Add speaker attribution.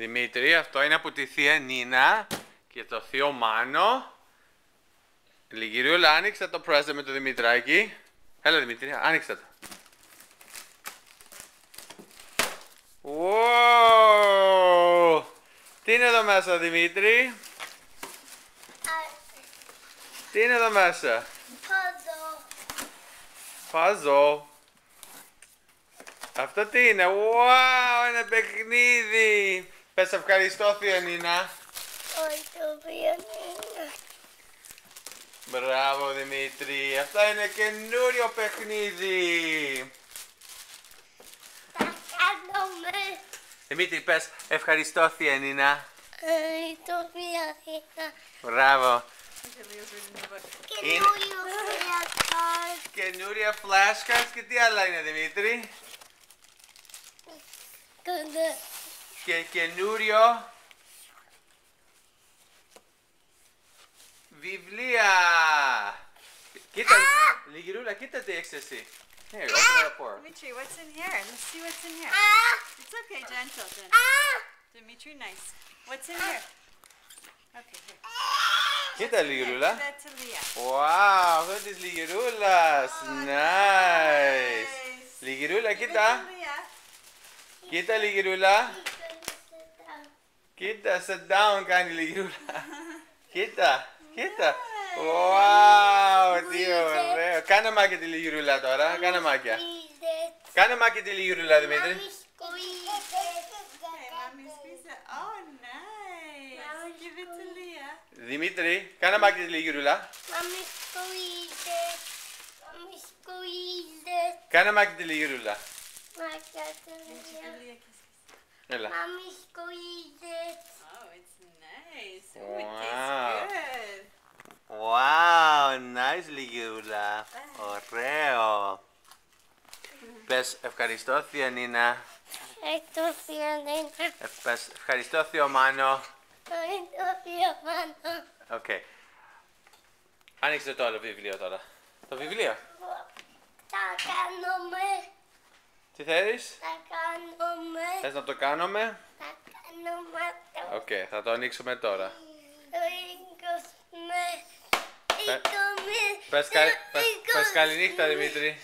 Speaker 1: Δημήτρη, αυτό είναι από τη θεία Νίνα και το θείο Μάνο. Λιγυριούλα, άνοιξε το present με το Δημητράκη. Έλα Δημήτρη, άνοιξε το. Wow! Τι είναι εδώ μέσα Δημήτρη? Τι είναι εδώ μέσα? Puzzle. Αυτό τι είναι? Wow, ένα παιχνίδι. Πες ευχαριστώ θεία Νίνα. Μπράβο Δημήτρη, αυτό είναι καινούριο παιχνίδι. Δημήτρη, πες ευχαριστώ θεία Νίνα. Μπράβο. Καινούρια flashcards και τι άλλα είναι Δημήτρη? Και καινούριο βιβλία. Κοίτα, Λιγυρούλα, κοίτα τι έχεις εσύ. Here, open it up for her.
Speaker 2: Dimitri, what's in here? Let's see what's in here. It's okay, gentle. Dimitri, nice. What's in here? Okay, here.
Speaker 1: Κοίτα Λιγυρούλα.
Speaker 2: Give that to Leah.
Speaker 1: Wow, αυτό της Λιγυρούλας. Nice. Λιγυρούλα,
Speaker 2: Give it
Speaker 1: κοίτα.
Speaker 2: to Leah.
Speaker 1: Κοίτα Λιγυρούλα. Κοίτα, sit down κάνει η Λιγυρούλα. Κοίτα, κοίτα. Wow, τι ωραίο. Κάνε μάκια τη Λιγυρούλα τώρα, κάνε μάκια. Κάνε μάκια τη Λιγυρούλα, Δημήτρη.
Speaker 2: Okay, mommy's pizza. Oh, nice. Give it to Leah.
Speaker 1: Δημήτρη, κάνε μάκια τη Λιγυρούλα. Κάνε μάκια τη Λιγυρούλα.
Speaker 2: Give it to Leah. Kiss, kiss.
Speaker 1: Έλα.
Speaker 2: Oh, it's nice. Oh, it
Speaker 1: Wow.
Speaker 2: tastes good.
Speaker 1: Wow, nice Λιγυρούλα. Ωραίο. Πες ευχαριστώ θεία Νίνα. Πες ευχαριστώ θείο Μάνο. Οκ. Άνοιξε το άλλο βιβλίο τώρα. Το βιβλίο. Τι θέλεις? Θες να το κάνουμε? Οκ, θα το ανοίξουμε τώρα. Πες καληνύχτα Δημήτρη.